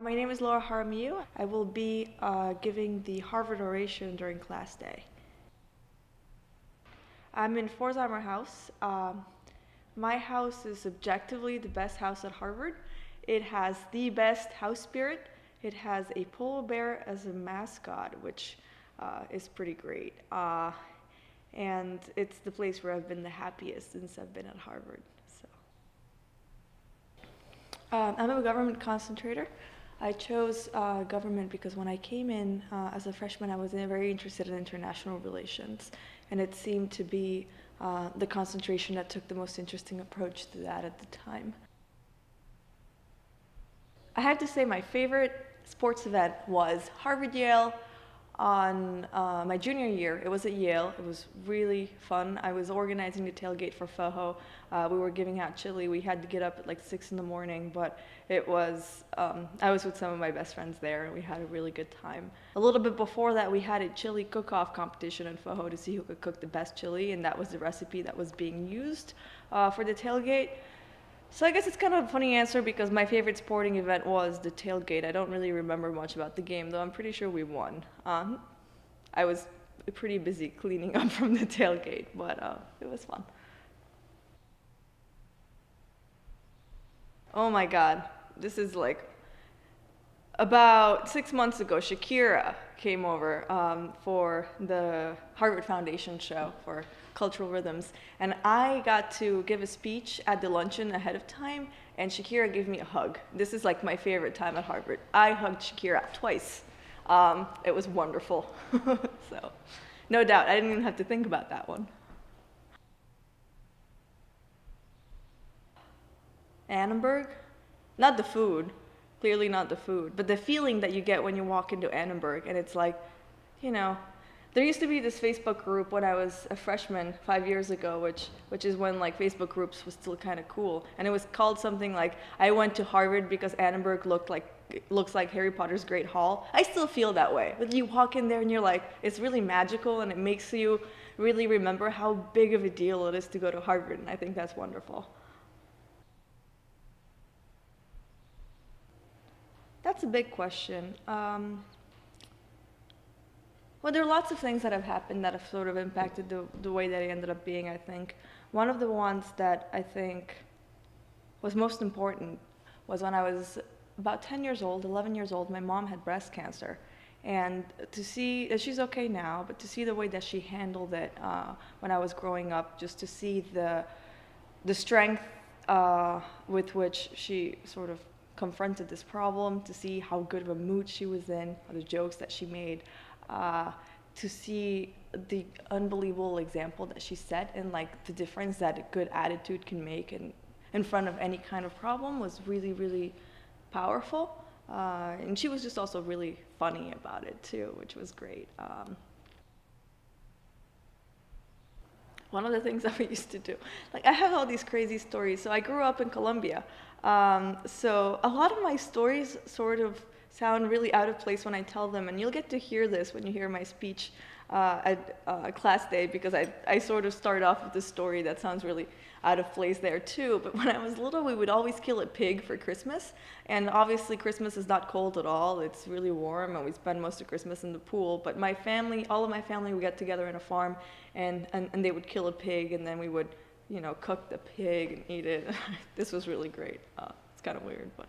My name is Laura Jaramillo. I will be giving the Harvard oration during class day. I'm in Pforzheimer House. My house is objectively the best house at Harvard. It has the best house spirit. It has a polar bear as a mascot, which is pretty great. And it's the place where I've been the happiest since I've been at Harvard. I'm a government concentrator. I chose government because when I came in as a freshman, I was very interested in international relations, and it seemed to be the concentration that took the most interesting approach to that at the time. I have to say my favorite sports event was Harvard-Yale on my junior year. It was at Yale. It was really fun. I was organizing the tailgate for FOHO. We were giving out chili. We had to get up at like 6 in the morning, but it was, I was with some of my best friends there, and we had a really good time. A little bit before that, we had a chili cook-off competition in FOHO to see who could cook the best chili, and that was the recipe that was being used for the tailgate. So I guess it's kind of a funny answer because my favorite sporting event was the tailgate. I don't really remember much about the game, though I'm pretty sure we won. I was pretty busy cleaning up from the tailgate, but it was fun. Oh my God, this is like about 6 months ago, Shakira came over for the Harvard Foundation show for Cultural Rhythms, and I got to give a speech at the luncheon ahead of time, and Shakira gave me a hug. This is like my favorite time at Harvard. I hugged Shakira twice. It was wonderful. So, no doubt, I didn't even have to think about that one. Annenberg? Not the food. Clearly not the food, but the feeling that you get when you walk into Annenberg, and it's like, you know, there used to be this Facebook group when I was a freshman 5 years ago, which is when like Facebook groups was still kind of cool, and it was called something like, I went to Harvard because Annenberg looks like Harry Potter's Great Hall. I still feel that way. But you walk in there and you're like, it's really magical, and it makes you really remember how big of a deal it is to go to Harvard, and I think that's wonderful. That's a big question. Well, there are lots of things that have happened that have sort of impacted the way that I ended up being, I think. One of the ones that I think was most important was when I was about 10 years old, 11 years old, my mom had breast cancer. And to see, she's okay now, but to see the way that she handled it when I was growing up, just to see the strength with which she sort of confronted this problem, to see how good of a mood she was in, the jokes that she made, to see the unbelievable example that she set, and like the difference that a good attitude can make in front of any kind of problem was really, really powerful. And she was just also really funny about it too, which was great. One of the things that we used to do, like I have all these crazy stories. So I grew up in Colombia. So a lot of my stories sort of sound really out of place when I tell them, and you'll get to hear this when you hear my speech at class day, because I sort of start off with a story that sounds really out of place there too. But when I was little, we would always kill a pig for Christmas, and obviously Christmas is not cold at all. It's really warm, and we spend most of Christmas in the pool. But my family, all of my family would get together in a farm, and they would kill a pig, and then we would, you know, cook the pig and eat it. This was really great. It's kind of weird, but